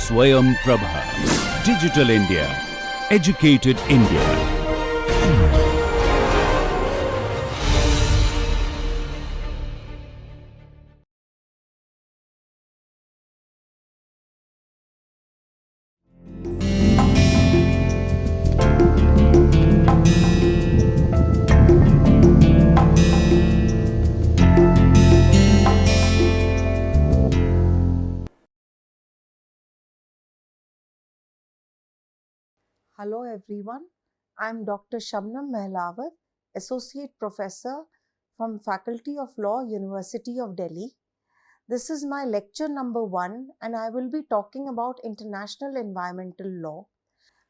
Swayam Prabha. Digital India. Educated India. Hello everyone, I am Dr. Shabnam Mehlawar, Associate Professor from Faculty of Law, University of Delhi. This is my lecture number 1 and I will be talking about international environmental law.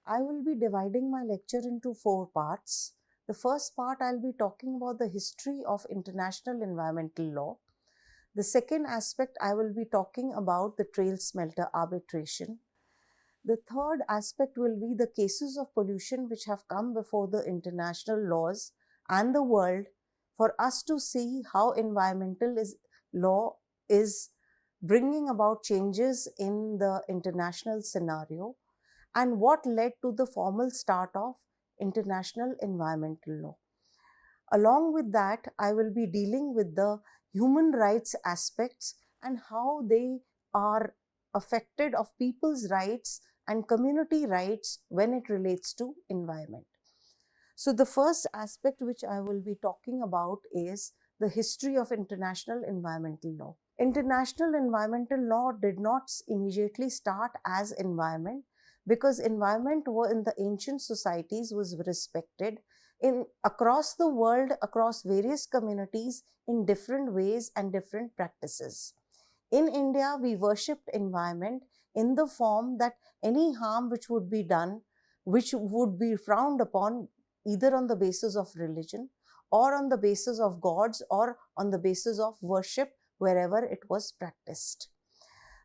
I will be dividing my lecture into 4 parts. The first part I will be talking about the history of international environmental law. The second aspect I will be talking about the trail smelter arbitration. The third aspect will be the cases of pollution which have come before the international laws and the world for us to see how environmental law is bringing about changes in the international scenario and what led to the formal start of international environmental law. Along with that, I will be dealing with the human rights aspects and how they are affected of people's rights and community rights when it relates to environment. So the first aspect which I will be talking about is the history of international environmental law. International environmental law did not immediately start as environment because environment in the ancient societies was respected across the world, across various communities in different ways and different practices. In India, we worshipped environment in the form that any harm which would be done, which would be frowned upon either on the basis of religion or on the basis of gods or on the basis of worship wherever it was practiced.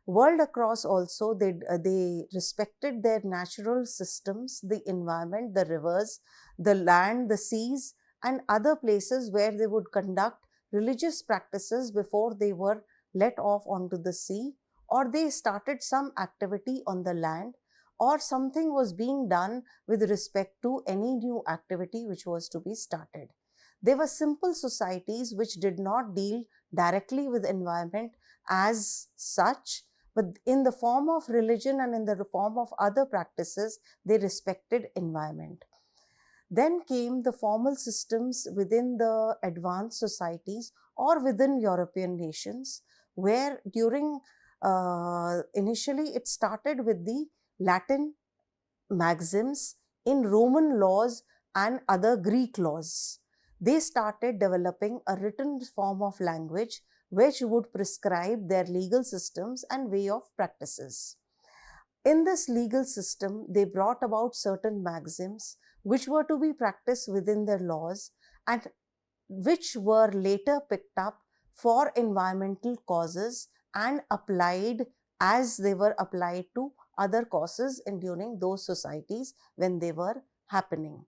World across also, they respected their natural systems, the environment, the rivers, the land, the seas, and other places where they would conduct religious practices before they were let off onto the sea, or they started some activity on the land, or something was being done with respect to any new activity which was to be started. They were simple societies which did not deal directly with environment as such, but in the form of religion and in the form of other practices, they respected environment. Then came the formal systems within the advanced societies or within European nations, where during initially it started with the Latin maxims in Roman laws and other Greek laws. They started developing a written form of language which would prescribe their legal systems and way of practices. In this legal system, they brought about certain maxims which were to be practiced within their laws and which were later picked up for environmental causes and applied as they were applied to other causes during those societies when they were happening.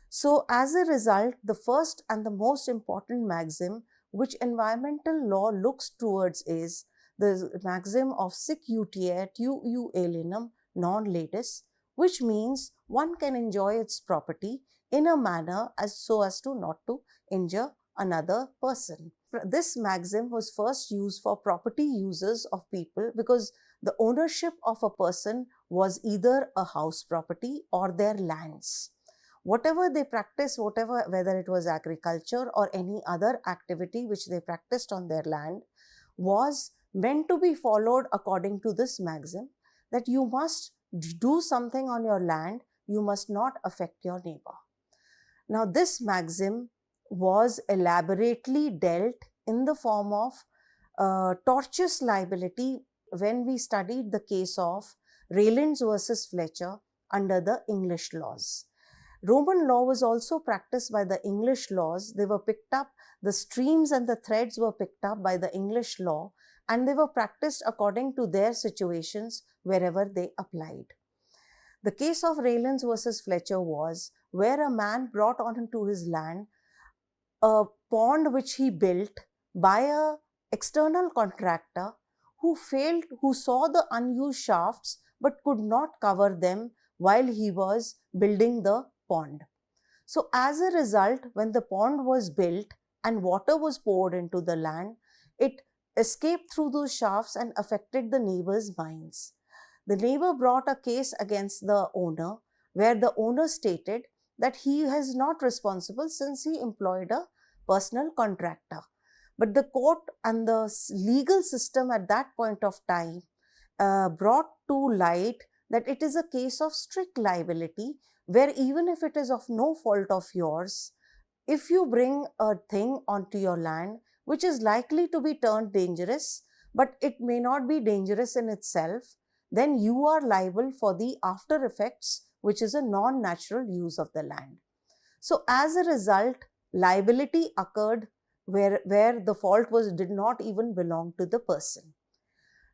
So as a result, the first and the most important maxim which environmental law looks towards is the maxim of sic utier tuu alienum non latis, which means one can enjoy its property in a manner so as to not to injure another person. This maxim was first used for property users of people because the ownership of a person was either a house property or their lands. Whatever they practiced, whether it was agriculture or any other activity which they practiced on their land, was meant to be followed according to this maxim that you must do something on your land, you must not affect your neighbor. Now, this maxim was elaborately dealt in the form of tortious liability when we studied the case of Raylands versus Fletcher under the English laws. Roman law was also practiced by the English laws. They were picked up, the streams and the threads were picked up by the English law, and they were practiced according to their situations wherever they applied. The case of Raylands versus Fletcher was where a man brought onto his land a pond which he built by an external contractor who saw the unused shafts but could not cover them while he was building the pond. So as a result, when the pond was built and water was poured into the land, it escaped through those shafts and affected the neighbors' mines. The neighbor brought a case against the owner, where the owner stated that he is not responsible since he employed a personal contractor. But the court and the legal system at that point of time brought to light that it is a case of strict liability, where even if it is of no fault of yours, if you bring a thing onto your land which is likely to be turned dangerous, but it may not be dangerous in itself, then you are liable for the after effects, which is a non-natural use of the land. So as a result, liability occurred where the fault did not even belong to the person.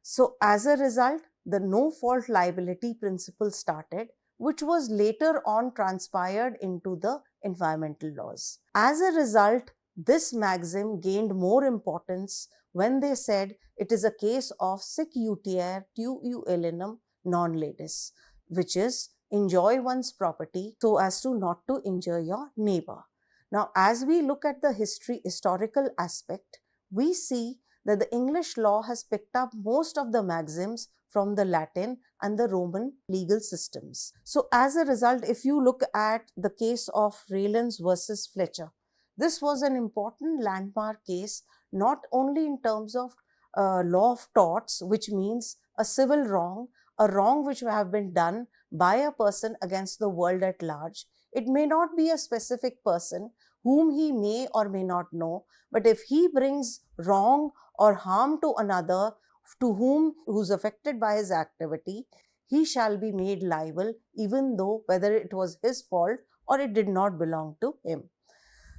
So as a result, the no fault liability principle started, which was later on transpired into the environmental laws. As a result, this maxim gained more importance when they said it is a case of sic utier tiu elenum non ledis, which is enjoy one's property so as to not to injure your neighbor. Now, as we look at the historical aspect, we see that the English law has picked up most of the maxims from the Latin and the Roman legal systems. So as a result, if you look at the case of Raylands versus Fletcher, this was an important landmark case, not only in terms of law of torts, which means a civil wrong, a wrong which have been done by a person against the world at large. It may not be a specific person whom he may or may not know, but if he brings wrong or harm to another who's affected by his activity, he shall be made liable, even though whether it was his fault or it did not belong to him.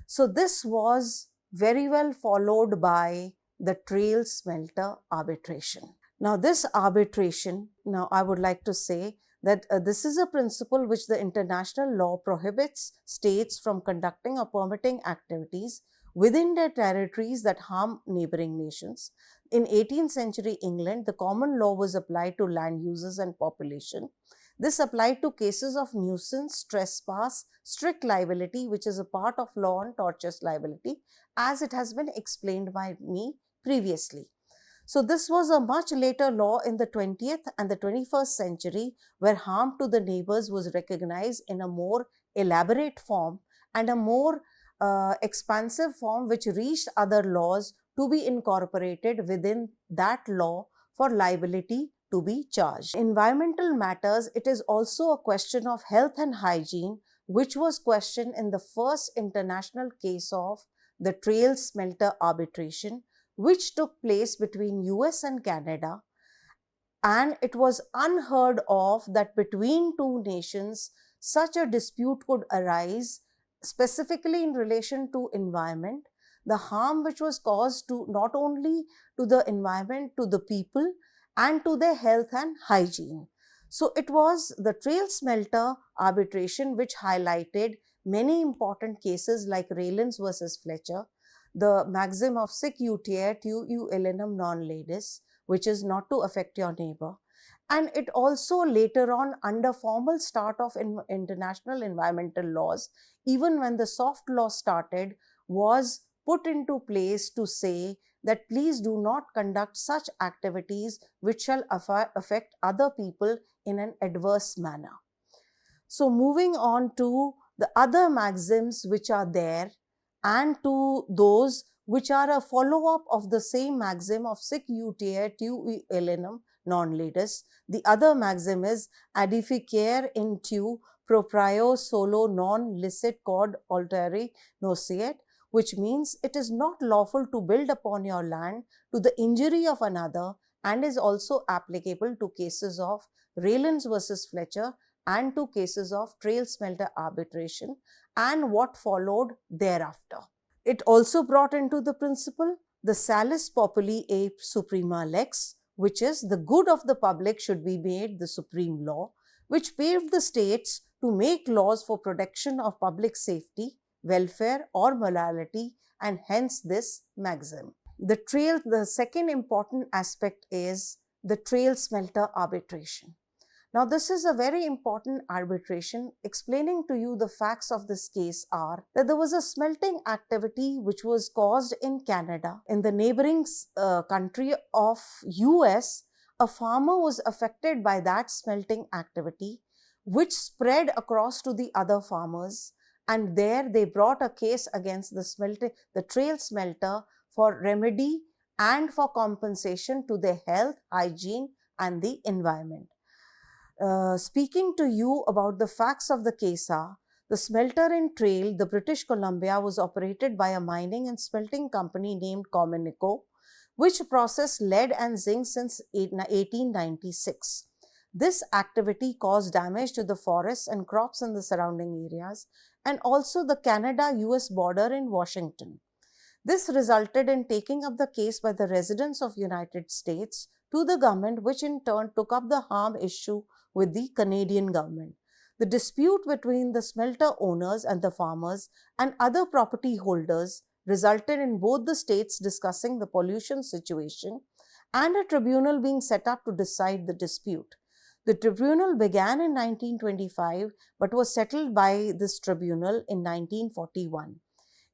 So this was very well followed by the Trail Smelter arbitration. Now this arbitration, I would like to say that this is a principle which the international law prohibits states from conducting or permitting activities within their territories that harm neighboring nations. In 18th century England, the common law was applied to land users and population. This applied to cases of nuisance, trespass, strict liability, which is a part of law on tortious liability, as it has been explained by me previously. So this was a much later law in the 20th and the 21st century, where harm to the neighbors was recognized in a more elaborate form and a more expansive form, which reached other laws to be incorporated within that law for liability to be charged. Environmental matters, it is also a question of health and hygiene, which was questioned in the first international case of the Trail Smelter arbitration, which took place between US and Canada. And it was unheard of that between two nations such a dispute could arise, specifically in relation to environment, the harm which was caused to not only to the environment, to the people, and to their health and hygiene. So it was the Trail Smelter arbitration which highlighted many important cases like Raylands versus Fletcher, the maxim of sic utier tiu elenum non ledis, which is not to affect your neighbor. And it also later on, under formal start of international environmental laws, even when the soft law started, was put into place to say that please do not conduct such activities which shall affect other people in an adverse manner. So moving on to the other maxims which are there, and to those which are a follow-up of the same maxim of sic utier tiu elenum non ledis. The other maxim is adificare in tu proprio solo non licet quod alteri nociet, which means it is not lawful to build upon your land to the injury of another, and is also applicable to cases of Raylands versus Fletcher and to cases of Trail Smelter arbitration and what followed thereafter. It also brought into the principle the salus populi e suprema lex, which is the good of the public should be made the supreme law, which paved the states to make laws for protection of public safety, welfare or morality, and hence this maxim. The second important aspect is the Trail Smelter arbitration. Now, this is a very important arbitration. Explaining to you the facts of this case are that there was a smelting activity which was caused in Canada. In the neighboring country of US, a farmer was affected by that smelting activity, which spread across to the other farmers. And there they brought a case against the trail smelter for remedy and for compensation to their health, hygiene, and the environment. Speaking to you about the facts of the case are, the smelter in Trail, the British Columbia, was operated by a mining and smelting company named Communico, which processed lead and zinc since 1896. This activity caused damage to the forests and crops in the surrounding areas and also the Canada-US border in Washington. This resulted in taking up the case by the residents of United States to the government, which in turn took up the harm issue with the Canadian government. The dispute between the smelter owners and the farmers and other property holders resulted in both the states discussing the pollution situation and a tribunal being set up to decide the dispute. The tribunal began in 1925 but was settled by this tribunal in 1941.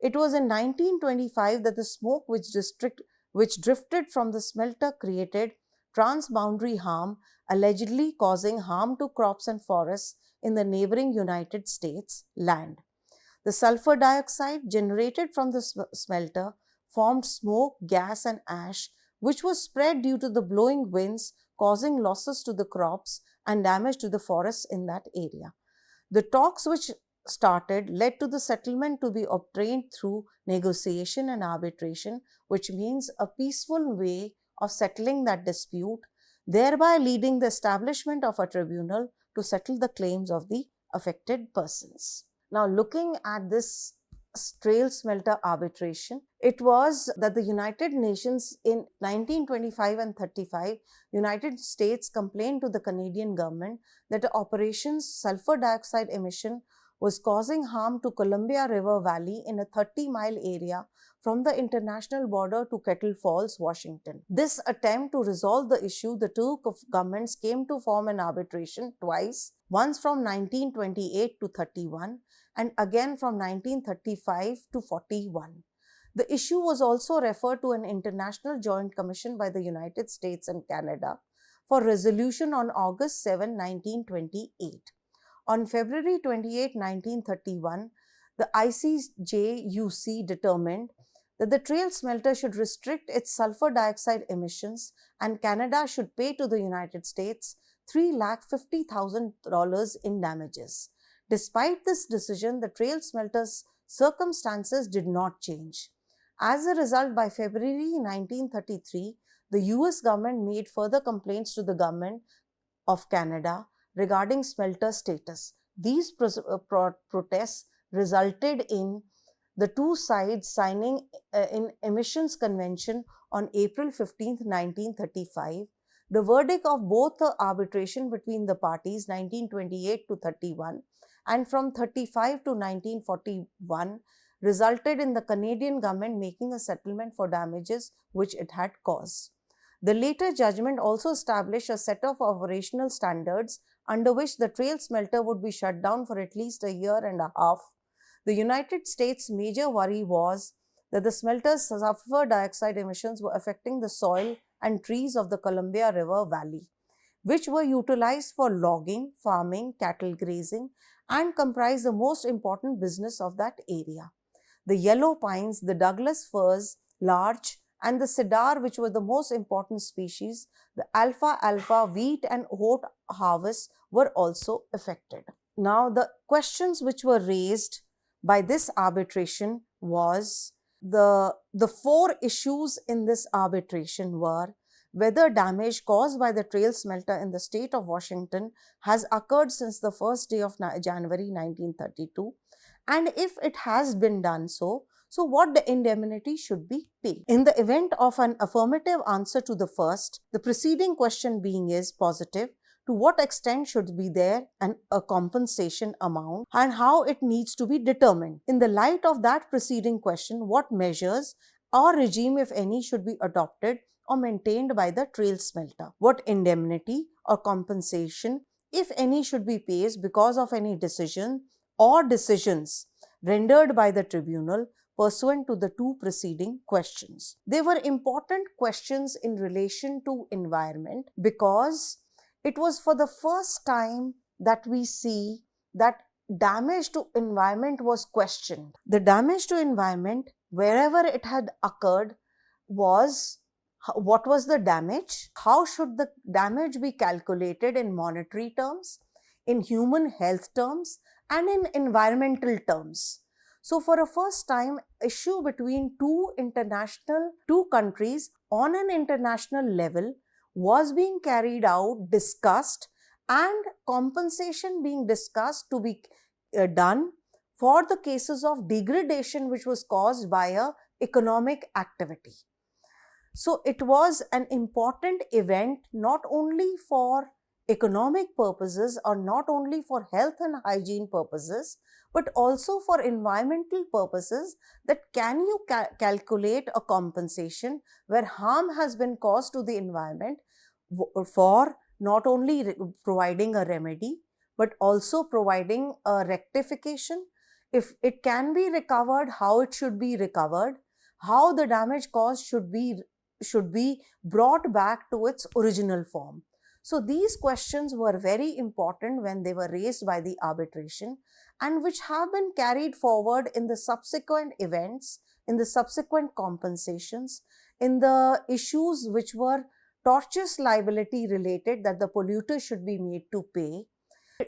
It was in 1925 that the smoke which drifted from the smelter created transboundary harm, allegedly causing harm to crops and forests in the neighboring United States land. The sulfur dioxide generated from the smelter formed smoke, gas, and ash, which was spread due to the blowing winds, causing losses to the crops and damage to the forests in that area. The talks which started led to the settlement to be obtained through negotiation and arbitration, which means a peaceful way of settling that dispute, thereby leading the establishment of a tribunal to settle the claims of the affected persons. Now, looking at this trail smelter arbitration, it was that the United Nations in 1925 and 35, United States complained to the Canadian government that the operation's sulfur dioxide emission was causing harm to Columbia River Valley in a 30-mile area from the international border to Kettle Falls, Washington. This attempt to resolve the issue, the two governments came to form an arbitration twice, once from 1928 to 31 and again from 1935 to 41. The issue was also referred to an international joint commission by the United States and Canada for resolution on August 7, 1928. On February 28, 1931, the ICJUC determined that the trail smelter should restrict its sulfur dioxide emissions and Canada should pay to the United States $350,000 in damages. Despite this decision, the trail smelter's circumstances did not change. As a result, by February 1933, the US government made further complaints to the government of Canada regarding smelter status. These protests resulted in the two sides signing an emissions convention on April 15, 1935. The verdict of both the arbitration between the parties 1928 to 31 and from 35 to 1941 resulted in the Canadian government making a settlement for damages which it had caused. The later judgment also established a set of operational standards under which the trail smelter would be shut down for at least a year and a half. The United States' major worry was that the smelter's sulfur dioxide emissions were affecting the soil and trees of the Columbia River Valley, which were utilized for logging, farming, cattle grazing, and comprised the most important business of that area. The yellow pines, the Douglas firs, larch, and the cedar, which were the most important species, the alfalfa, wheat, and oat harvests were also affected. Now, the questions which were raised by this arbitration was the four issues in this arbitration were whether damage caused by the trail smelter in the state of Washington has occurred since the first day of January 1932, and if it has been done so what the indemnity should be paid. In the event of an affirmative answer to the first, the preceding question being is positive, to what extent should be there a compensation amount and how it needs to be determined. In the light of that preceding question, what measures or regime, if any, should be adopted or maintained by the trail smelter? What indemnity or compensation if any, should be paid because of any decision or decisions rendered by the tribunal pursuant to the two preceding questions. They were important questions in relation to environment because it was for the first time that we see that damage to environment was questioned. The damage to environment, wherever it had occurred, was what was the damage? How should the damage be calculated in monetary terms, in human health terms, and in environmental terms? So for a first time, issue between two countries on an international level was being carried out, discussed, and compensation being discussed to be done for the cases of degradation which was caused by a economic activity. So it was an important event not only for economic purposes or not only for health and hygiene purposes, but also for environmental purposes, that can you calculate a compensation where harm has been caused to the environment for not only providing a remedy, but also providing a rectification. If it can be recovered, how it should be recovered, how the damage caused should be brought back to its original form. So these questions were very important when they were raised by the arbitration, and which have been carried forward in the subsequent events, in the subsequent compensations, in the issues which were tortious liability related, that the polluter should be made to pay,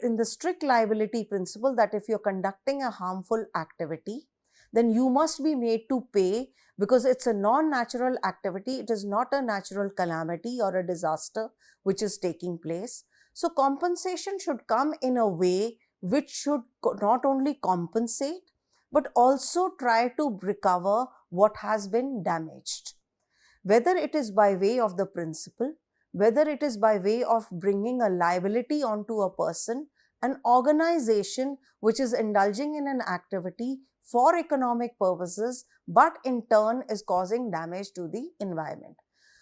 in the strict liability principle that if you're conducting a harmful activity, then you must be made to pay because it's a non-natural activity. It is not a natural calamity or a disaster which is taking place. So compensation should come in a way which should not only compensate, but also try to recover what has been damaged. Whether it is by way of the principle, whether it is by way of bringing a liability onto a person, an organization which is indulging in an activity for economic purposes, but in turn is causing damage to the environment.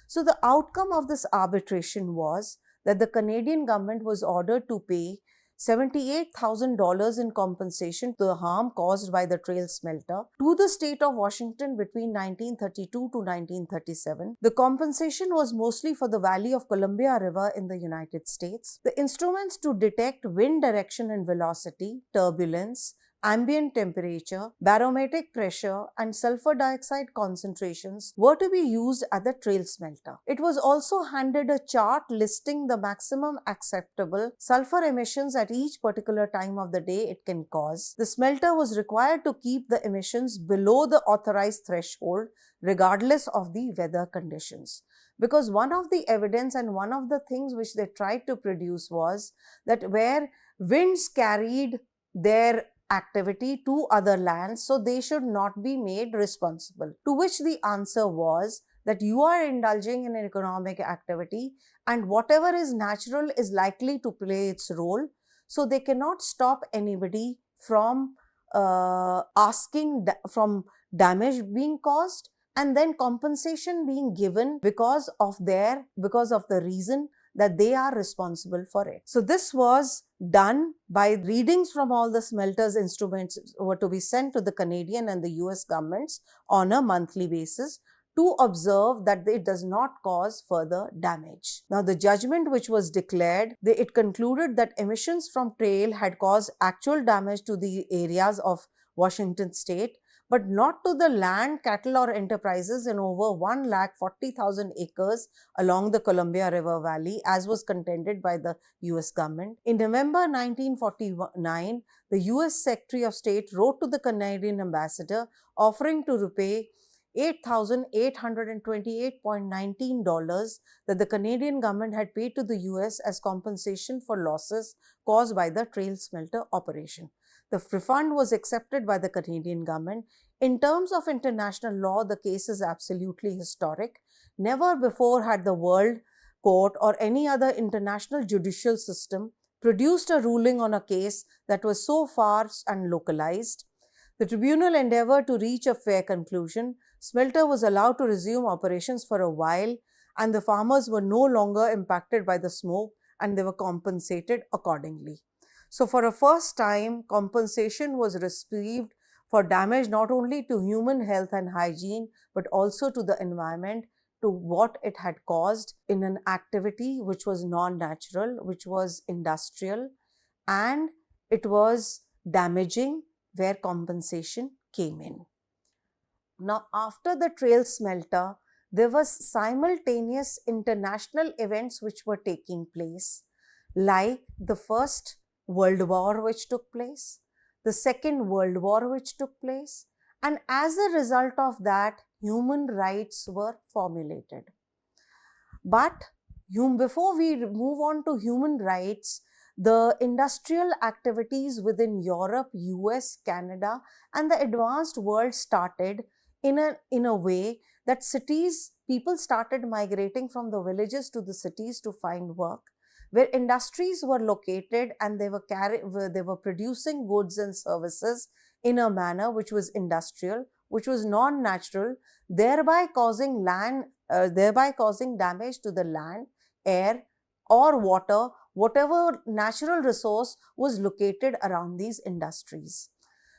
So the outcome of this arbitration was that the Canadian government was ordered to pay $78,000 in compensation to the harm caused by the Trail smelter to the state of Washington between 1932 to 1937. The compensation was mostly for the valley of Columbia River in the United States. The instruments to detect wind direction and velocity, turbulence, ambient temperature, barometric pressure, and sulfur dioxide concentrations were to be used at the Trail smelter. It was also handed a chart listing the maximum acceptable sulfur emissions at each particular time of the day it can cause. The smelter was required to keep the emissions below the authorized threshold regardless of the weather conditions. Because one of the evidence and one of the things which they tried to produce was that where winds carried their activity to other lands, so they should not be made responsible. To which the answer was that you are indulging in an economic activity and whatever is natural is likely to play its role. So they cannot stop anybody from asking from damage being caused and then compensation being given because of the reason that they are responsible for it. So this was done by readings from all the smelters instruments were to be sent to the Canadian and the US governments on a monthly basis to observe that it does not cause further damage. Now the judgment which was declared, it concluded that emissions from Trail had caused actual damage to the areas of Washington state, but not to the land, cattle or enterprises in over 140,000 acres along the Columbia River Valley, as was contended by the US government. In November 1949, the US Secretary of State wrote to the Canadian ambassador offering to repay $8,828.19 that the Canadian government had paid to the US as compensation for losses caused by the Trail smelter operation. The refund was accepted by the Canadian government. In terms of international law, the case is absolutely historic. Never before had the World Court or any other international judicial system produced a ruling on a case that was so far and localized. The tribunal endeavored to reach a fair conclusion. Smelter was allowed to resume operations for a while, and the farmers were no longer impacted by the smoke and they were compensated accordingly. So for a first time, compensation was received for damage not only to human health and hygiene, but also to the environment, to what it had caused in an activity which was non-natural, which was industrial, and it was damaging, where compensation came in. Now, after the trail smelter, there was simultaneous international events which were taking place, like the First World War which took place, the Second World War which took place, and as a result of that, human rights were formulated. But before we move on to human rights, the industrial activities within Europe, US, Canada, and the advanced world started in a way that people started migrating from the villages to the cities to find work, where industries were located and they were producing goods and services in a manner which was industrial, which was non-natural, thereby causing damage to the land, air, or water, whatever natural resource was located around these industries.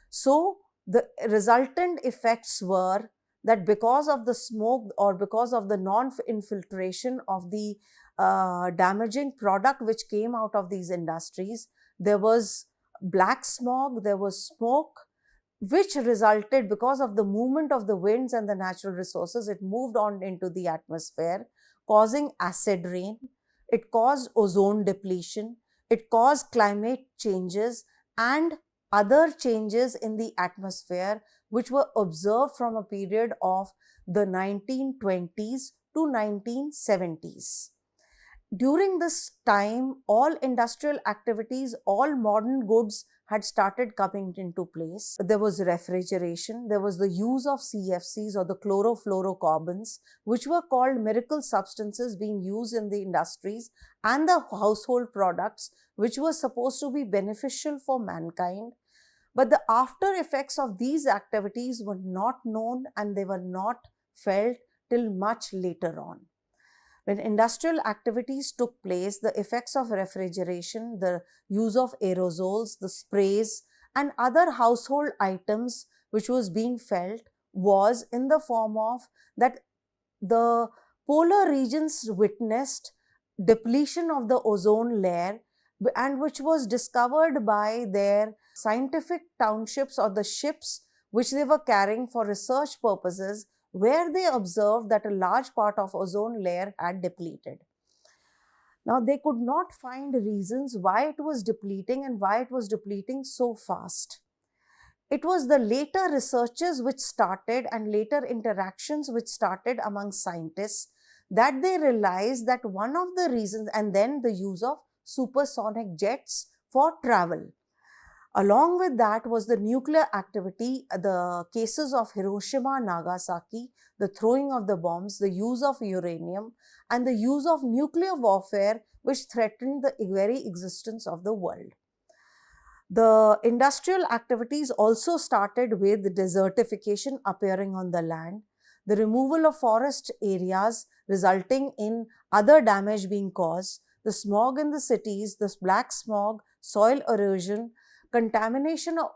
So the resultant effects were that because of the smoke or because of the non-infiltration of the damaging product which came out of these industries, there was black smog, there was smoke, which resulted because of the movement of the winds and the natural resources. It moved on into the atmosphere, causing acid rain. It caused ozone depletion. It caused climate changes and other changes in the atmosphere, which were observed from a period of the 1920s to 1970s. During this time, all industrial activities, all modern goods had started coming into place. There was refrigeration, there was the use of CFCs or the chlorofluorocarbons, which were called miracle substances being used in the industries and the household products, which were supposed to be beneficial for mankind. But the after effects of these activities were not known and they were not felt till much later on. When industrial activities took place, the effects of refrigeration, the use of aerosols, the sprays, and other household items which was being felt was in the form of that the polar regions witnessed depletion of the ozone layer, and which was discovered by their scientific townships or the ships which they were carrying for research purposes, where they observed that a large part of ozone layer had depleted. Now, they could not find reasons why it was depleting and why it was depleting so fast. It was the later researches which started and later interactions which started among scientists that they realized that one of the reasons, and then the use of supersonic jets for travel. Along with that was the nuclear activity, the cases of Hiroshima, Nagasaki, the throwing of the bombs, the use of uranium, and the use of nuclear warfare, which threatened the very existence of the world. The industrial activities also started with the desertification appearing on the land, the removal of forest areas resulting in other damage being caused, the smog in the cities, the black smog, soil erosion, contamination of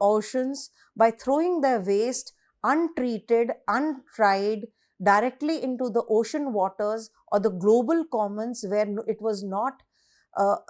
oceans by throwing their waste untreated, untried directly into the ocean waters or the global commons, where it was not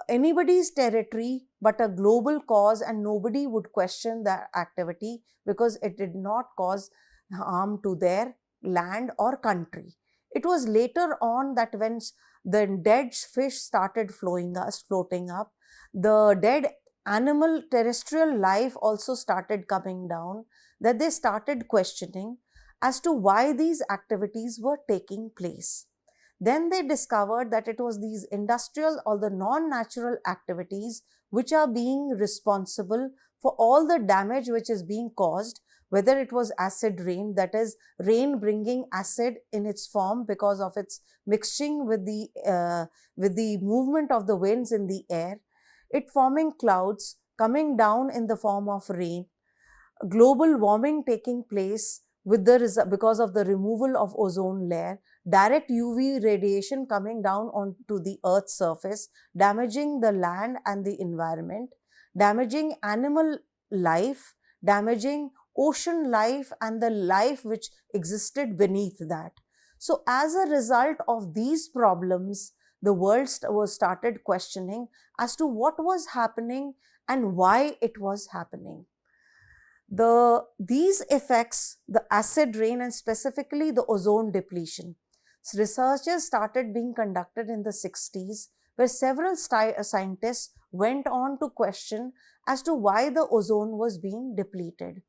anybody's territory but a global cause, and nobody would question that activity because it did not cause harm to their land or country. It was later on that when the dead fish started floating up, the dead animal terrestrial life also started coming down, that they started questioning as to why these activities were taking place. Then they discovered that it was these industrial or the non-natural activities which are being responsible for all the damage which is being caused, whether it was acid rain, that is rain bringing acid in its form because of its mixing with the movement of the winds in the air, it forming clouds, coming down in the form of rain, global warming taking place because of the removal of ozone layer, direct UV radiation coming down onto the Earth's surface, damaging the land and the environment, damaging animal life, damaging ocean life and the life which existed beneath that. So as a result of these problems, the world was started questioning as to what was happening and why it was happening. These effects, the acid rain and specifically the ozone depletion, researches started being conducted in the 60s, where several scientists went on to question as to why the ozone was being depleted.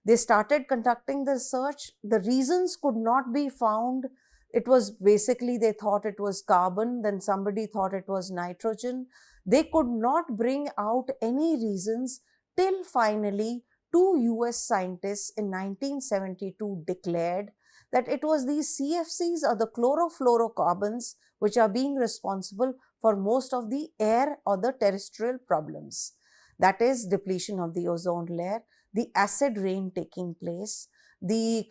They started conducting the research. The reasons could not be found. It was basically, they thought it was carbon, then somebody thought it was nitrogen. They could not bring out any reasons till finally 2 US scientists in 1972 declared that it was these CFCs or the chlorofluorocarbons which are being responsible for most of the air or the terrestrial problems. That is depletion of the ozone layer, the acid rain taking place, the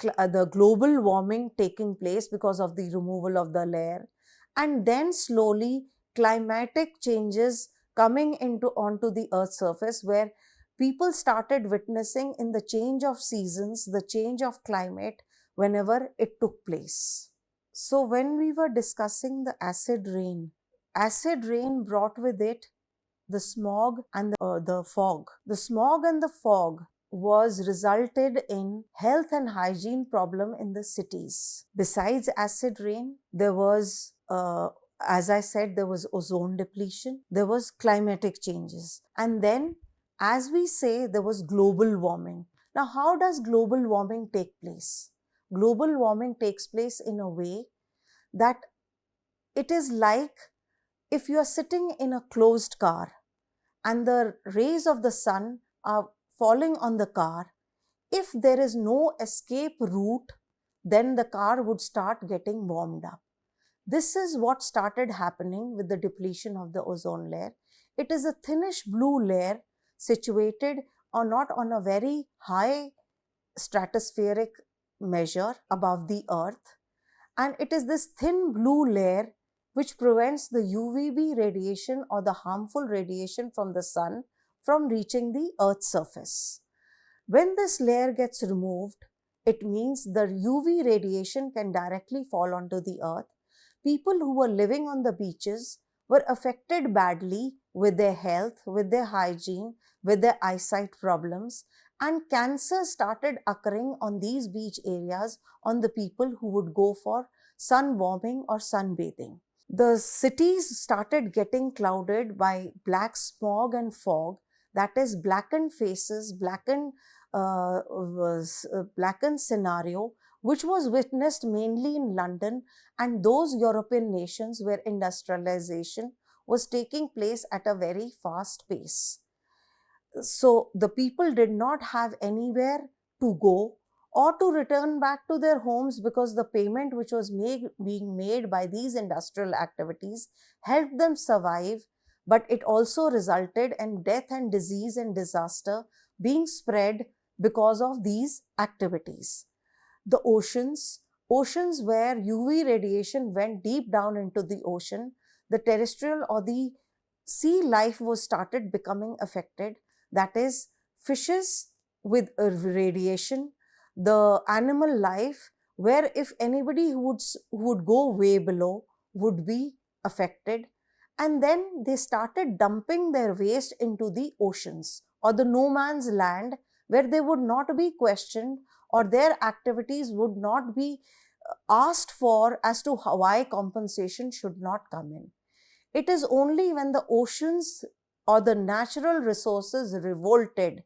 global warming taking place because of the removal of the layer, and then slowly climatic changes coming onto the Earth's surface, where people started witnessing in the change of seasons, the change of climate whenever it took place. So when we were discussing the acid rain brought with it the smog and the fog. The smog and the fog was resulted in health and hygiene problem in the cities. Besides acid rain, there was as I said, there was ozone depletion, there was climatic changes, and then, as we say, there was global warming. Now, how does global warming take place? Global warming takes place in a way that it is like if you are sitting in a closed car and the rays of the sun are falling on the car. If there is no escape route, then the car would start getting warmed up. This is what started happening with the depletion of the ozone layer. It is a thinnish blue layer situated or not on a very high stratospheric measure above the earth, and it is this thin blue layer which prevents the UVB radiation or the harmful radiation from the sun from reaching the earth's surface. When this layer gets removed, it means the UV radiation can directly fall onto the earth. People who were living on the beaches were affected badly with their health, with their hygiene, with their eyesight problems, and cancer started occurring on these beach areas on the people who would go for sun warming or sunbathing. The cities started getting clouded by black smog and fog, that is blackened faces, blackened scenario, which was witnessed mainly in London and those European nations where industrialization was taking place at a very fast pace. So the people did not have anywhere to go or to return back to their homes because the payment which was being made by these industrial activities helped them survive, but it also resulted in death and disease and disaster being spread because of these activities. The oceans where UV radiation went deep down into the ocean, the terrestrial or the sea life was started becoming affected. That is, fishes with radiation, the animal life, where if anybody who would go way below would be affected. And then they started dumping their waste into the oceans or the no man's land, where they would not be questioned or their activities would not be asked for as to why compensation should not come in. It is only when the oceans or the natural resources revolted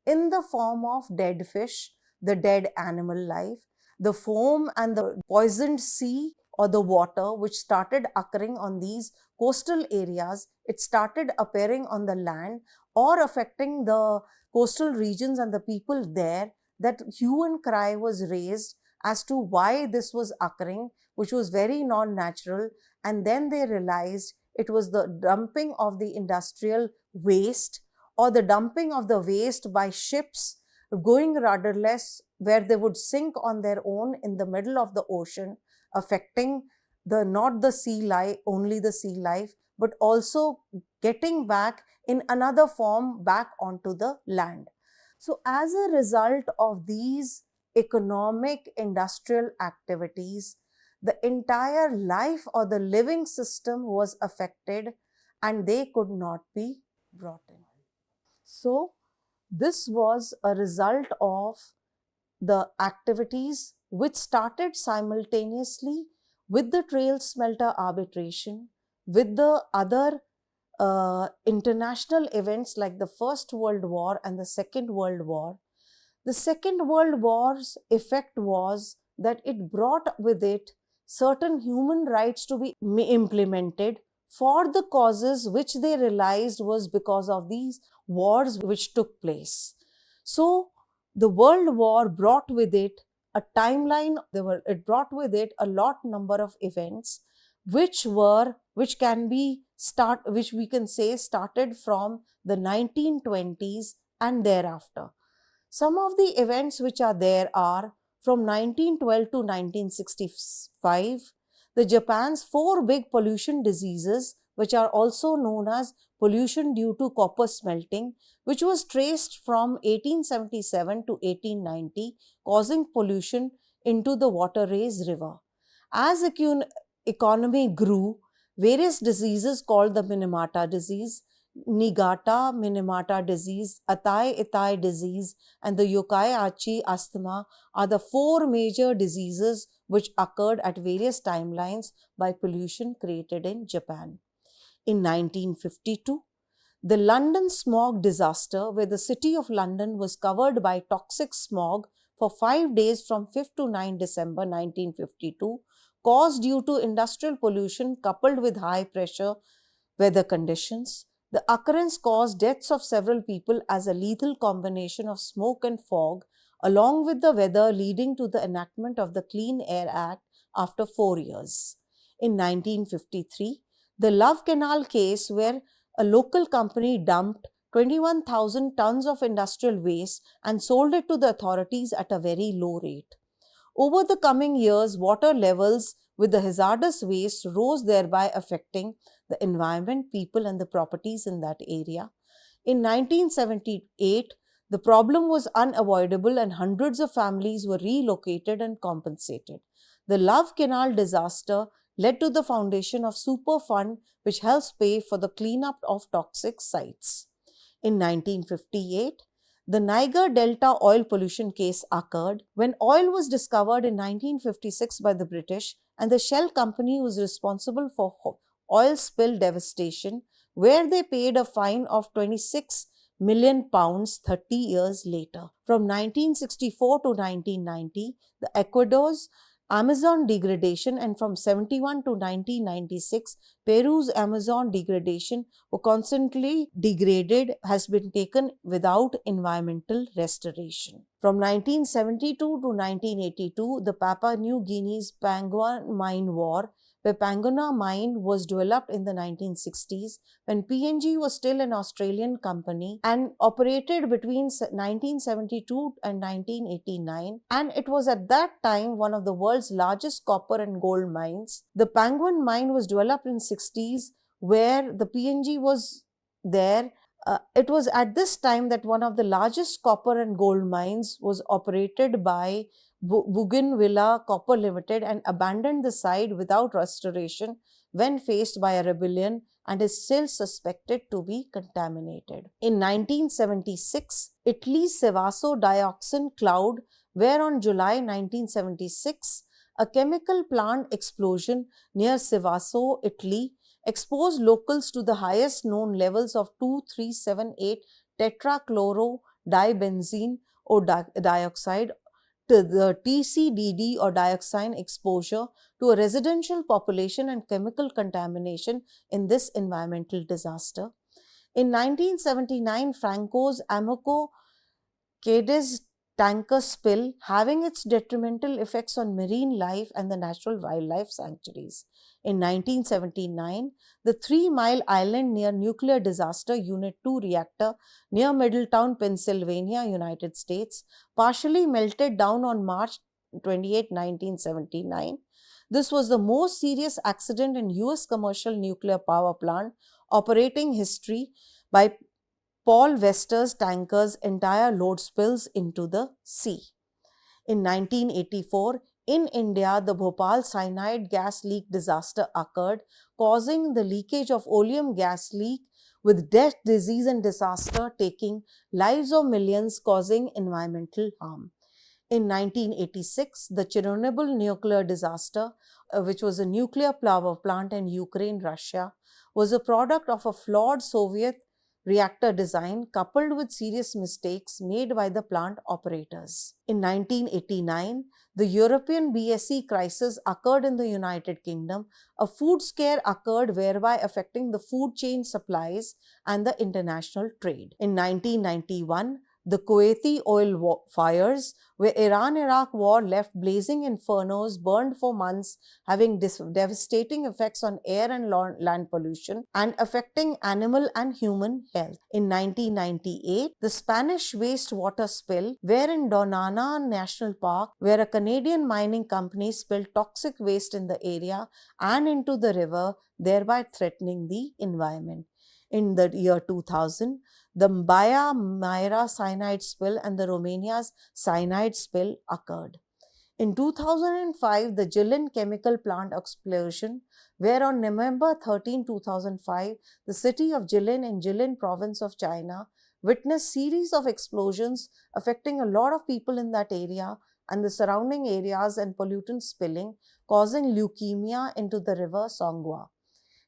in the form of dead fish, the dead animal life, the foam and the poisoned sea or the water which started occurring on these coastal areas, it started appearing on the land or affecting the coastal regions and the people there, that hue and cry was raised as to why this was occurring, which was very non-natural. And then they realized it was the dumping of the industrial waste or the dumping of the waste by ships going rudderless, where they would sink on their own in the middle of the ocean, affecting not the sea life, only the sea life, but also getting back in another form back onto the land. So as a result of these economic industrial activities, the entire life or the living system was affected and they could not be brought in. So this was a result of the activities which started simultaneously with the trail smelter arbitration, with the other international events like the First World War and the Second World War. The Second World War's effect was that it brought with it certain human rights to be implemented for the causes which they realized was because of these wars which took place. So, the World War brought with it a timeline, it brought with it a lot number of events which we can say started from the 1920s and thereafter. Some of the events which are there are from 1912 to 1965, the Japan's 4 big pollution diseases, which are also known as pollution due to copper smelting, which was traced from 1877 to 1890, causing pollution into the waterways river. As economy grew, various diseases called the Minamata disease, Niigata Minamata disease, Atai disease, and the Yokai-Aichi asthma are the 4 major diseases which occurred at various timelines by pollution created in Japan. In 1952, the London smog disaster, where the city of London was covered by toxic smog for 5 days from 5th to 9 December 1952, caused due to industrial pollution coupled with high pressure weather conditions. The occurrence caused deaths of several people as a lethal combination of smoke and fog, along with the weather leading to the enactment of the Clean Air Act after 4 years. In 1953, the Love Canal case, where a local company dumped 21,000 tons of industrial waste and sold it to the authorities at a very low rate. Over the coming years, water levels with the hazardous waste rose, thereby affecting the environment, people, and the properties in that area. In 1978, the problem was unavoidable and hundreds of families were relocated and compensated. The Love Canal disaster led to the foundation of Superfund, which helps pay for the cleanup of toxic sites. In 1958, the Niger Delta oil pollution case occurred when oil was discovered in 1956 by the British, and the Shell company was responsible for oil spill devastation, where they paid a fine of £26 million 30 years later. From 1964 to 1990, the Ecuador's Amazon degradation, and from 71 to 1996, Peru's Amazon degradation were constantly degraded, has been taken without environmental restoration. From 1972 to 1982, the Papua New Guinea's Panguan Mine War, where Panguna Mine was developed in the 1960s when PNG was still an Australian company and operated between 1972 and 1989, and it was at that time one of the world's largest copper and gold mines. The Panguan Mine was developed in 60s where the PNG was there. It was at this time that one of the largest copper and gold mines was operated by Bougainvillea Copper Limited and abandoned the site without restoration when faced by a rebellion and is still suspected to be contaminated. In 1976, Italy's Sevaso dioxin cloud, where on July 1976, a chemical plant explosion near Sevaso, Italy, exposed locals to the highest known levels of 2378 tetrachlorodibenzene or dioxide, to the TCDD or dioxin exposure to a residential population and chemical contamination in this environmental disaster. In 1979, Franco's Amoco Cadiz tanker spill, having its detrimental effects on marine life and the natural wildlife sanctuaries. In 1979, the 3 Mile Island near nuclear disaster Unit 2 reactor near Middletown, Pennsylvania, United States, partially melted down on March 28, 1979. This was the most serious accident in US commercial nuclear power plant operating history by Paul Wester's tanker's entire load spills into the sea. In 1984, in India, the Bhopal cyanide gas leak disaster occurred, causing the leakage of oleum gas leak with death, disease, and disaster, taking lives of millions, causing environmental harm. In 1986, the Chernobyl nuclear disaster, which was a nuclear power plant in Ukraine, Russia, was a product of a flawed Soviet reactor design coupled with serious mistakes made by the plant operators. In 1989, the European BSE crisis occurred in the United Kingdom. A food scare occurred whereby affecting the food chain supplies and the international trade. In 1991, the Kuwaiti oil fires, where Iran-Iraq war left blazing infernos, burned for months, having devastating effects on air and land pollution and affecting animal and human health. In 1998, the Spanish wastewater spill, where in Donana National Park, where a Canadian mining company spilled toxic waste in the area and into the river, thereby threatening the environment. In the year 2000, the Baia Mare cyanide spill and the Romania's cyanide spill occurred. In 2005, the Jilin chemical plant explosion, where on November 13, 2005, the city of Jilin in Jilin province of China witnessed series of explosions affecting a lot of people in that area and the surrounding areas and pollutants spilling, causing leukemia into the river Songhua.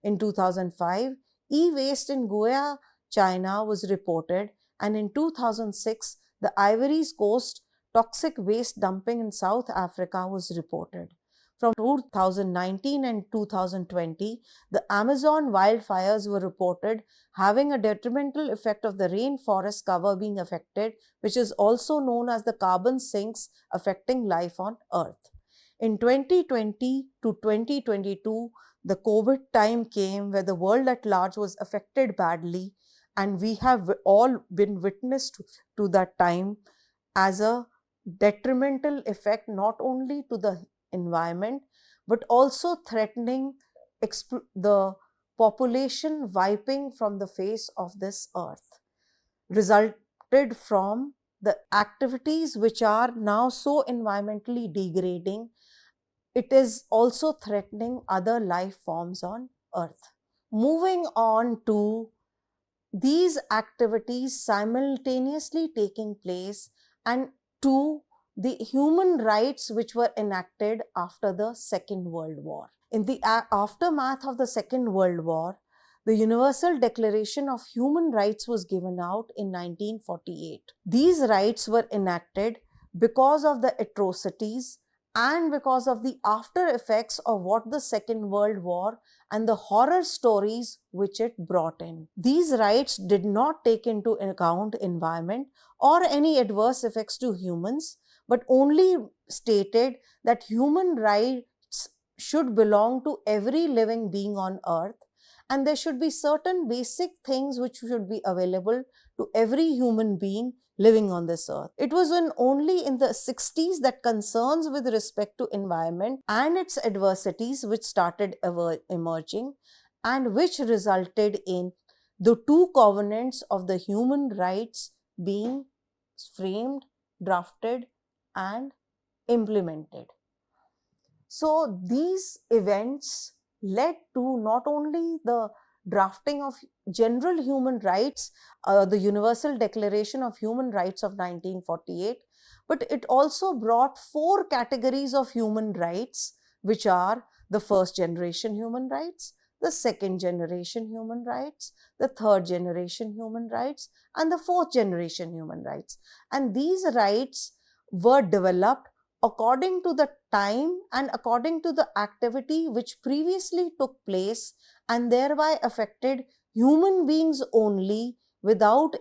In 2005, e-waste in Goa, China was reported, and in 2006, the Ivory Coast toxic waste dumping in South Africa was reported. From 2019 and 2020, the Amazon wildfires were reported having a detrimental effect of the rainforest cover being affected, which is also known as the carbon sinks affecting life on Earth. In 2020 to 2022, the COVID time came where the world at large was affected badly, and we have all been witness to that time as a detrimental effect not only to the environment but also threatening the population wiping from the face of this earth, resulted from the activities which are now so environmentally degrading. It is also threatening other life forms on earth. Moving on to these activities simultaneously taking place and to the human rights which were enacted after the Second World War. In the aftermath of the Second World War, the Universal Declaration of Human Rights was given out in 1948. These rights were enacted because of the atrocities and because of the after effects of what the Second World War and the horror stories which it brought in. These rights did not take into account environment or any adverse effects to humans, but only stated that human rights should belong to every living being on earth, and there should be certain basic things which should be available to every human being living on this earth. It was only in the 60s that concerns with respect to environment and its adversities which started emerging, and which resulted in the two covenants of the human rights being framed, drafted, and implemented. So these events led to not only the drafting of general human rights, the Universal Declaration of Human Rights of 1948, but it also brought 4 categories of human rights, which are the first generation human rights, the second generation human rights, the third generation human rights, and the fourth generation human rights. And these rights were developed according to the time and according to the activity which previously took place and thereby affected human beings only without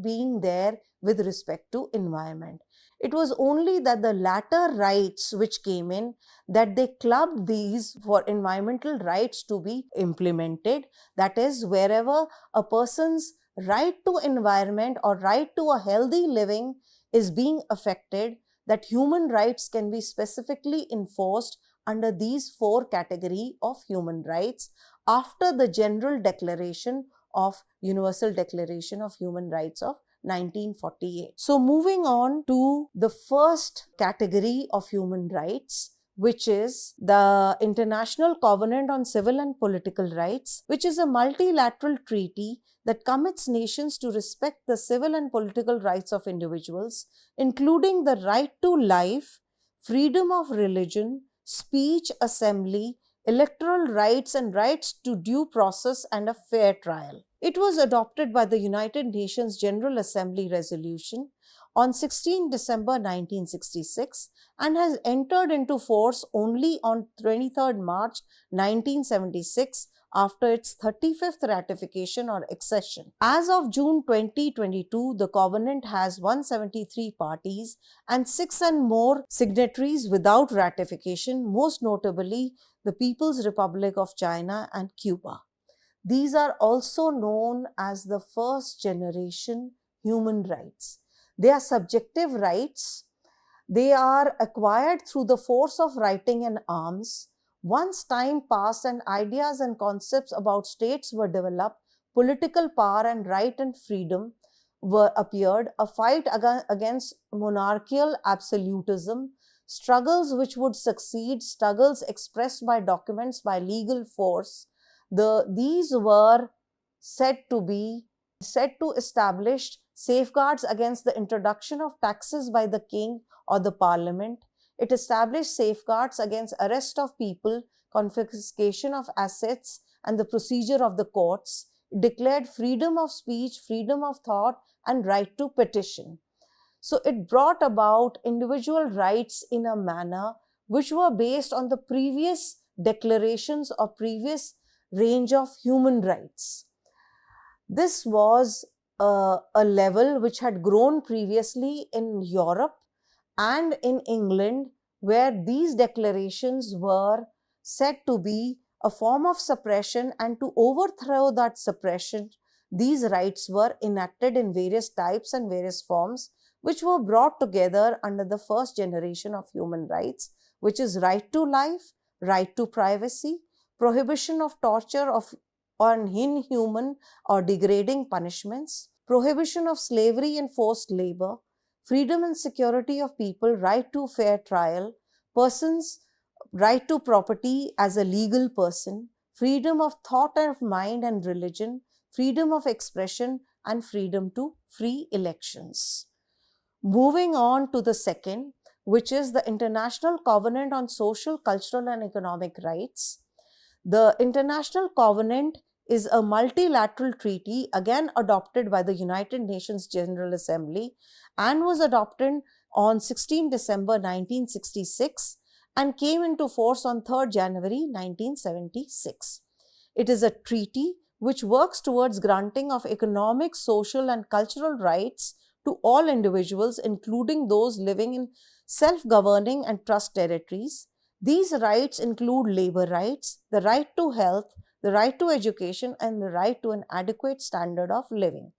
being there with respect to environment. It was only that the latter rights which came in, that they clubbed these for environmental rights to be implemented. That is, wherever a person's right to environment or right to a healthy living is being affected, that human rights can be specifically enforced under these four categories of human rights after the General Declaration of Universal Declaration of Human Rights of 1948. So moving on to the first category of human rights, which is the International Covenant on Civil and Political Rights, which is a multilateral treaty that commits nations to respect the civil and political rights of individuals, including the right to life, freedom of religion, speech, assembly, electoral rights, and rights to due process and a fair trial. It was adopted by the United Nations General Assembly resolution on 16 December 1966 and has entered into force only on 23rd March 1976 after its 35th ratification or accession. As of June 2022, the Covenant has 173 parties and 6 and more signatories without ratification, most notably the People's Republic of China and Cuba. These are also known as the first generation human rights. They are subjective rights. They are acquired through the force of writing and arms. Once time passed and ideas and concepts about states were developed, political power and right and freedom appeared, a fight against monarchical absolutism, struggles which would succeed, struggles expressed by documents by legal force. These were said to establish safeguards against the introduction of taxes by the king or the parliament. It established safeguards against arrest of people, confiscation of assets, and the procedure of the courts. It declared freedom of speech, freedom of thought, and right to petition. So it brought about individual rights in a manner which were based on the previous declarations or previous range of human rights. This was a level which had grown previously in Europe and in England, where these declarations were said to be a form of suppression, and to overthrow that suppression, these rights were enacted in various types and various forms, which were brought together under the first generation of human rights, which is right to life, right to privacy, prohibition of torture or inhuman or degrading punishments, prohibition of slavery and forced labor, freedom and security of people, right to fair trial, persons' right to property as a legal person, freedom of thought and of mind and religion, freedom of expression, and freedom to free elections. Moving on to the second, which is the International Covenant on Social, Cultural, and Economic Rights. The International Covenant is a multilateral treaty again adopted by the United Nations General Assembly and was adopted on 16 December 1966 and came into force on 3rd January 1976. It is a treaty which works towards granting of economic, social, and cultural rights to all individuals, including those living in self-governing and trust territories. These rights include labor rights, the right to health, the right to education, and the right to an adequate standard of living.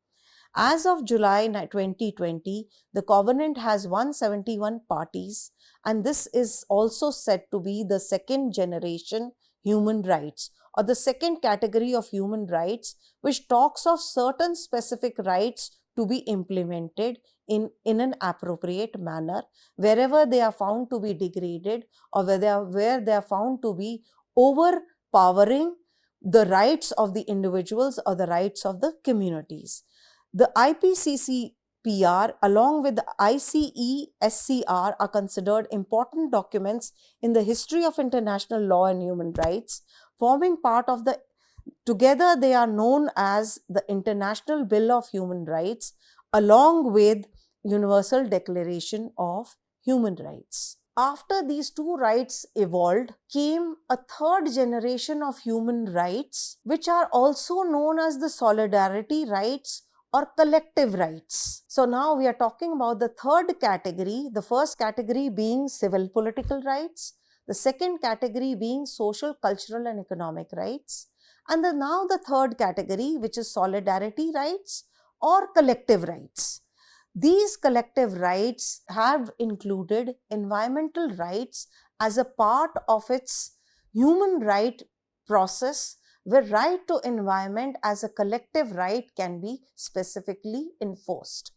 As of July 2020, the Covenant has 171 parties, and this is also said to be the second generation human rights, or the second category of human rights, which talks of certain specific rights to be implemented in an appropriate manner wherever they are found to be degraded or where they are found to be overpowering the rights of the individuals or the rights of the communities. The IPCC-PR along with the ICE-SCR are considered important documents in the history of international law and human rights, forming part of the together they are known as the International Bill of Human Rights along with Universal Declaration of Human Rights. After these two rights evolved, came a third generation of human rights, which are also known as the solidarity rights or collective rights. So now we are talking about the third category, the first category being civil political rights, the second category being social, cultural, and economic rights, and now the third category, which is solidarity rights or collective rights. These collective rights have included environmental rights as a part of its human right process, where right to environment as a collective right can be specifically enforced.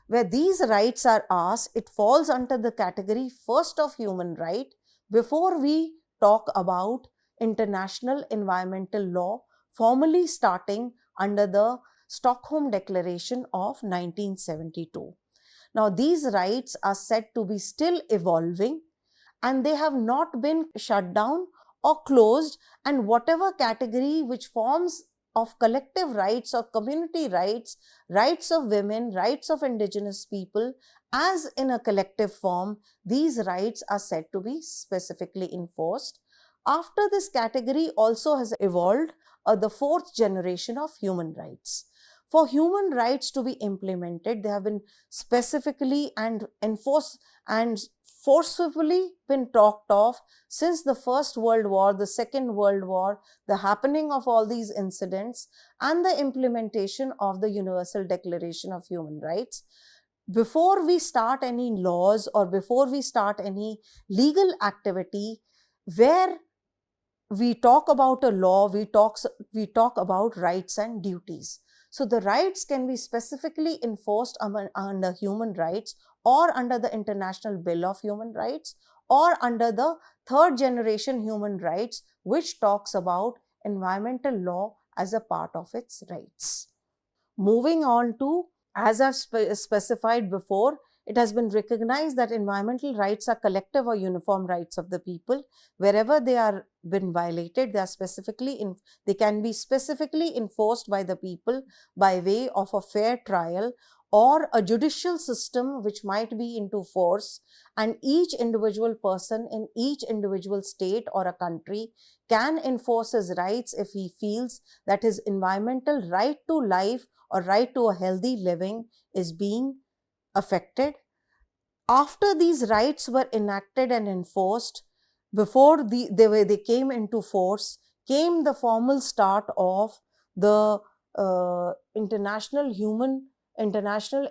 Where these rights are asked, it falls under the category first of human right before we talk about international environmental law, formally starting under the Stockholm Declaration of 1972. Now, these rights are said to be still evolving, and they have not been shut down or closed, and whatever category which forms of collective rights or community rights, rights of women, rights of indigenous people, as in a collective form, these rights are said to be specifically enforced. After this category also has evolved the fourth generation of human rights. For human rights to be implemented, they have been specifically and enforced and forcefully been talked of since the First World War, the Second World War, the happening of all these incidents, and the implementation of the Universal Declaration of Human Rights. Before we start any laws or before we start any legal activity where we talk about a law, we talk about rights and duties. So the rights can be specifically enforced under human rights, or under the International Bill of Human Rights, or under the third generation human rights, which talks about environmental law as a part of its rights. Moving on to, as I've specified before, it has been recognized that environmental rights are collective or uniform rights of the people. Wherever they are been violated, they can be specifically enforced by the people by way of a fair trial or a judicial system which might be into force, and each individual person in each individual state or a country can enforce his rights if he feels that his environmental right to life or right to a healthy living is being affected. After these rights were enacted and enforced, before they came into force, came the formal start of the international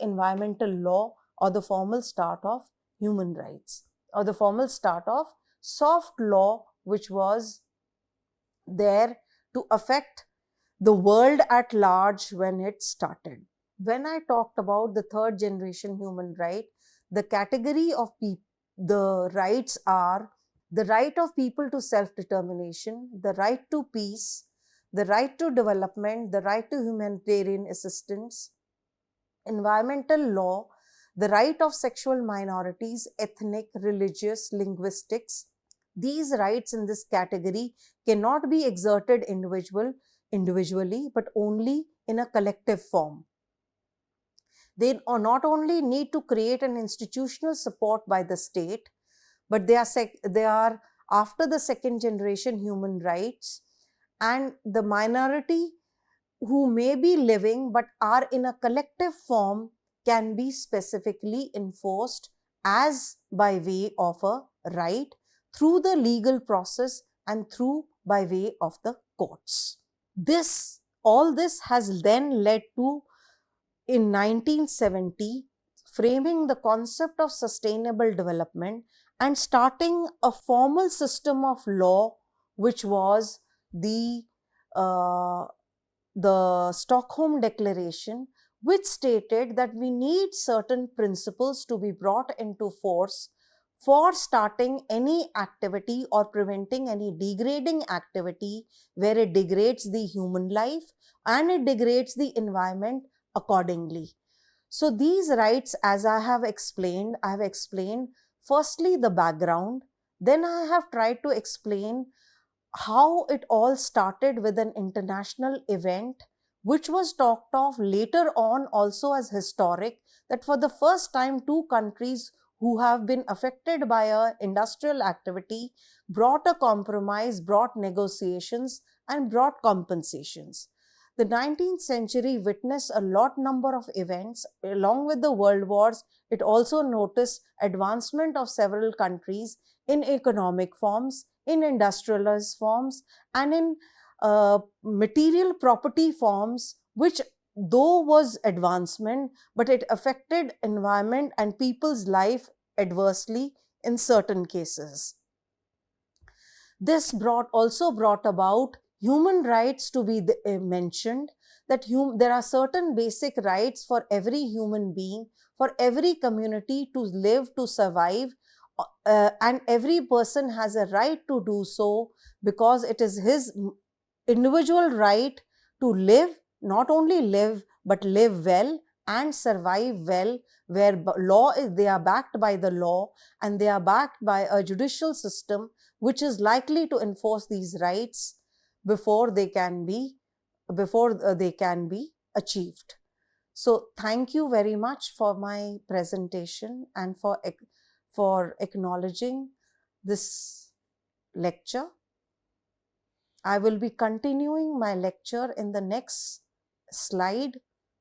environmental law, or the formal start of human rights, or the formal start of soft law, which was there to affect the world at large when it started. When I talked about the third generation human right, the category of the rights are the right of people to self-determination, the right to peace, the right to development, the right to humanitarian assistance, environmental law, the right of sexual minorities, ethnic, religious, linguistics. These rights in this category cannot be exerted individually, but only in a collective form. They not only need to create an institutional support by the state, but they are after the second generation human rights, and the minority who may be living but are in a collective form can be specifically enforced as by way of a right through the legal process and through by way of the courts. All this has then led to, in 1970, framing the concept of sustainable development and starting a formal system of law, which was the Stockholm Declaration, which stated that we need certain principles to be brought into force for starting any activity or preventing any degrading activity where it degrades the human life and it degrades the environment accordingly. So these rights, as I have explained firstly the background, then I have tried to explain how it all started with an international event, which was talked of later on also as historic, that for the first time two countries who have been affected by a industrial activity brought a compromise, brought negotiations, and brought compensations. The 19th century witnessed a lot number of events. Along with the world wars, it also noticed advancement of several countries in economic forms, in industrialized forms, and in material property forms, which though was advancement, but it affected environment and people's life adversely in certain cases. This also brought about human rights to be mentioned, that there are certain basic rights for every human being, for every community to live, to survive, and every person has a right to do so, because it is his individual right to live, not only live, but live well and survive well, where they are backed by the law, and they are backed by a judicial system which is likely to enforce these rights before they can be achieved. So thank you very much for my presentation and for acknowledging this lecture. I will be continuing my lecture in the next slide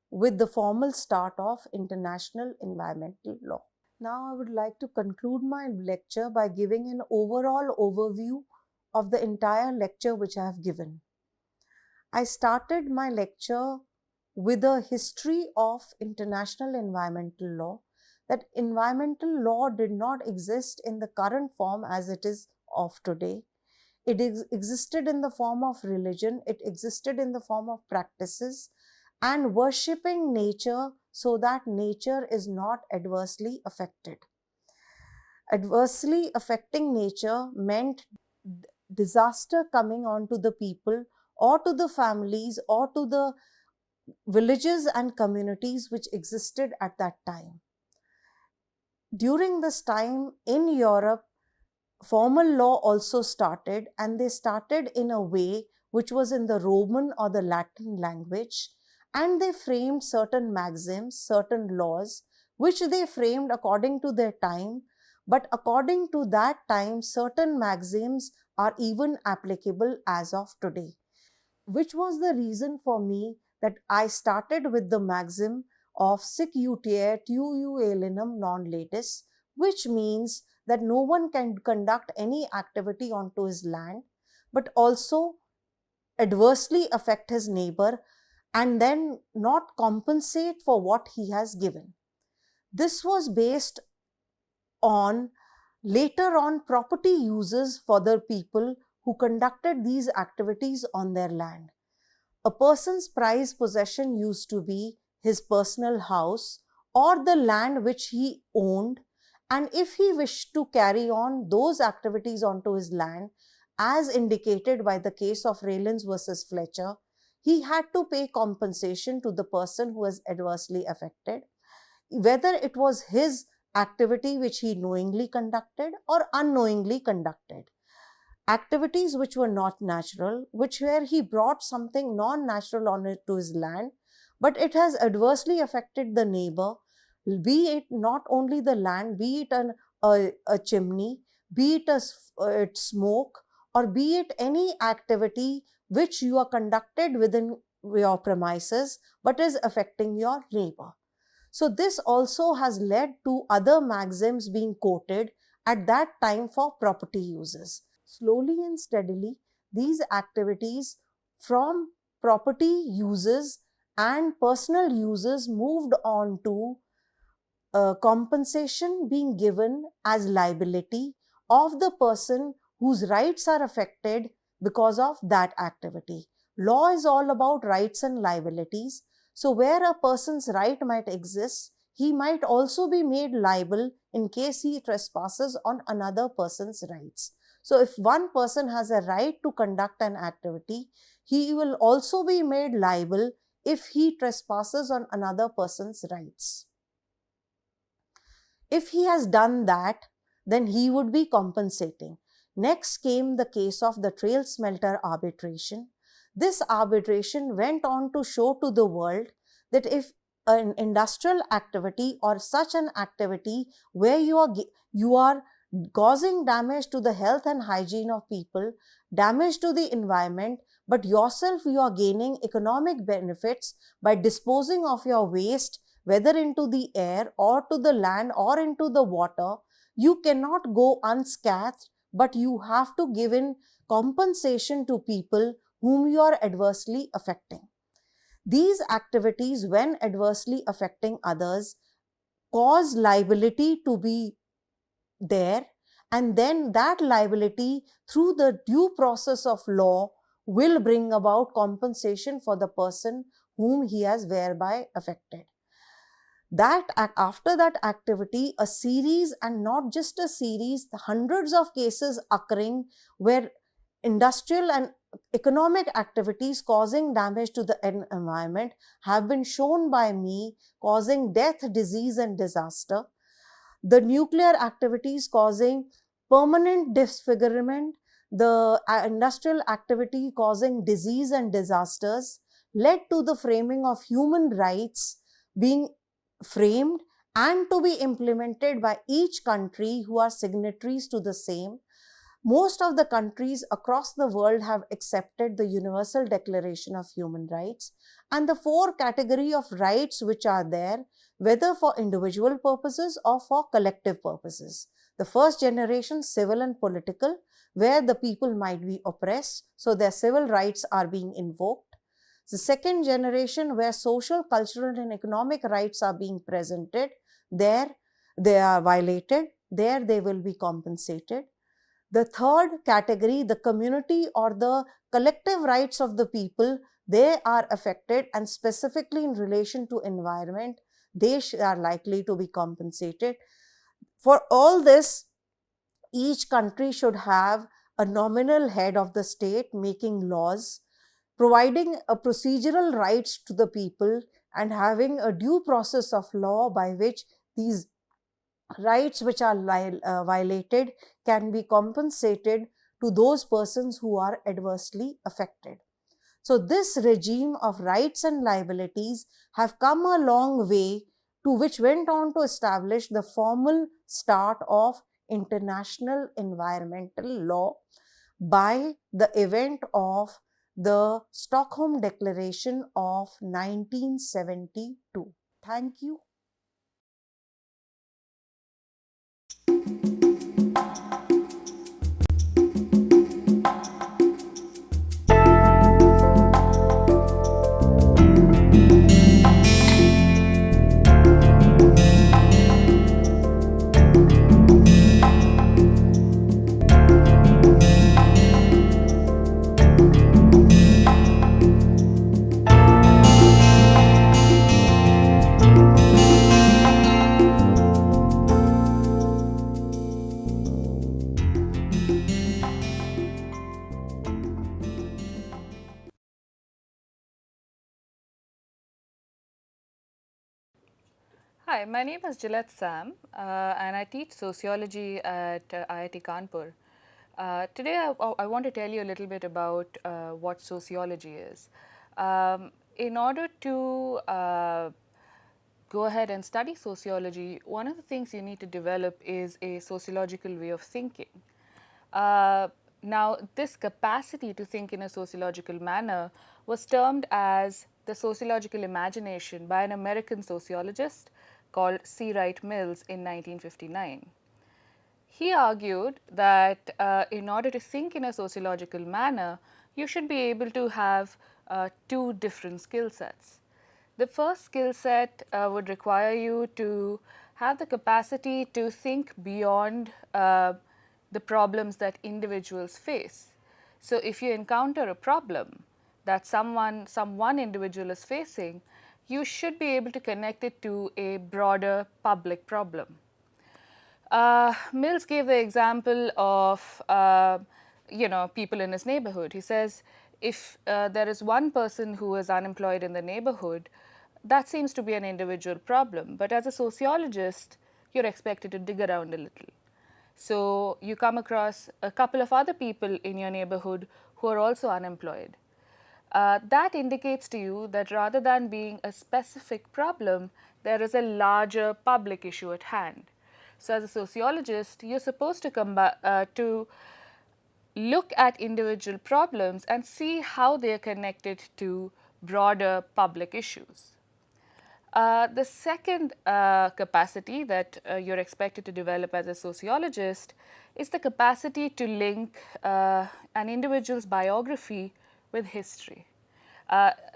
with the formal start of international environmental law. Now I would like to conclude my lecture by giving an overall overview of the entire lecture which I have given. I started my lecture with a history of international environmental law, that environmental law did not exist in the current form as it is of today. It existed in the form of religion, it existed in the form of practices and worshipping nature so that nature is not adversely affected. Adversely affecting nature meant disaster coming onto the people or to the families or to the villages and communities which existed at that time. During this time in Europe, formal law also started, and they started in a way which was in the Roman or the Latin language, and they framed certain maxims, certain laws, which they framed according to their time. But according to that time, certain maxims are even applicable as of today, which was the reason for me that I started with the maxim of sic utier tuu alienum non latis, which means that no one can conduct any activity onto his land, but also adversely affect his neighbor and then not compensate for what he has given. This was based on later on property uses for the people who conducted these activities on their land. A person's prized possession used to be his personal house or the land which he owned, and if he wished to carry on those activities onto his land, as indicated by the case of Raylands versus Fletcher, he had to pay compensation to the person who was adversely affected, whether it was his activity which he knowingly conducted or unknowingly conducted. Activities which were not natural, where he brought something non-natural onto his land, but it has adversely affected the neighbor, be it not only the land, be it a chimney, be it smoke, or be it any activity which you are conducted within your premises but is affecting your neighbor. So this also has led to other maxims being quoted at that time for property uses. Slowly and steadily, these activities from property uses and personal uses moved on to compensation being given as liability of the person whose rights are affected because of that activity. Law is all about rights and liabilities. So where a person's right might exist, he might also be made liable in case he trespasses on another person's rights. So if one person has a right to conduct an activity, he will also be made liable if he trespasses on another person's rights. If he has done that, then he would be compensating. Next came the case of the Trail Smelter arbitration. This arbitration went on to show to the world that if an industrial activity or such an activity where you are causing damage to the health and hygiene of people, damage to the environment, but yourself you are gaining economic benefits by disposing of your waste, whether into the air or to the land or into the water, you cannot go unscathed, but you have to give in compensation to people whom you are adversely affecting. These activities, when adversely affecting others, cause liability to be there, and then that liability through the due process of law will bring about compensation for the person whom he has thereby affected. That after that activity, a series, and not just a series, the hundreds of cases occurring where industrial and economic activities causing damage to the environment have been shown by me, causing death, disease, and disaster. The nuclear activities causing permanent disfigurement, the industrial activity causing disease and disasters, led to the framing of human rights being framed and to be implemented by each country who are signatories to the same. Most of the countries across the world have accepted the Universal Declaration of Human Rights, and the four categories of rights which are there, whether for individual purposes or for collective purposes. The first generation, civil and political, where the people might be oppressed, so their civil rights are being invoked. The second generation, where social, cultural, and economic rights are being presented, there they are violated, there they will be compensated. The third category, the community or the collective rights of the people, they are affected, and specifically in relation to environment, they are likely to be compensated. For all this, each country should have a nominal head of the state making laws, providing a procedural rights to the people, and having a due process of law by which these rights which are violated can be compensated to those persons who are adversely affected. So this regime of rights and liabilities have come a long way, to which went on to establish the formal start of international environmental law by the event of the Stockholm Declaration of 1972. Thank you. Hi, my name is Gillette Sam, and I teach sociology at IIT Kanpur. Today, I want to tell you a little bit about what sociology is. In order to go ahead and study sociology, one of the things you need to develop is a sociological way of thinking. Now, this capacity to think in a sociological manner was termed as the sociological imagination by an American sociologist called C. Wright Mills in 1959. He argued that in order to think in a sociological manner, you should be able to have two different skill sets. The first skill set would require you to have the capacity to think beyond the problems that individuals face. So if you encounter a problem that some one individual is facing, you should be able to connect it to a broader public problem. Mills gave the example of people in his neighborhood. He says if there is one person who is unemployed in the neighborhood, that seems to be an individual problem. But as a sociologist, you're expected to dig around a little. So you come across a couple of other people in your neighborhood who are also unemployed. That indicates to you that rather than being a specific problem, there is a larger public issue at hand. So as a sociologist, you're supposed to look at individual problems and see how they are connected to broader public issues. The second capacity that you're expected to develop as a sociologist is the capacity to link an individual's biography with history.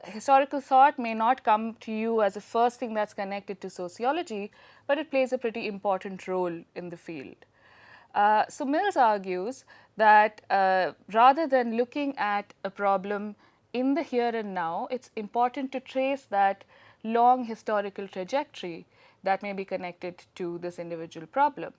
Historical thought may not come to you as the first thing that's connected to sociology, but it plays a pretty important role in the field. So Mills argues that rather than looking at a problem in the here and now, it's important to trace that long historical trajectory that may be connected to this individual problem.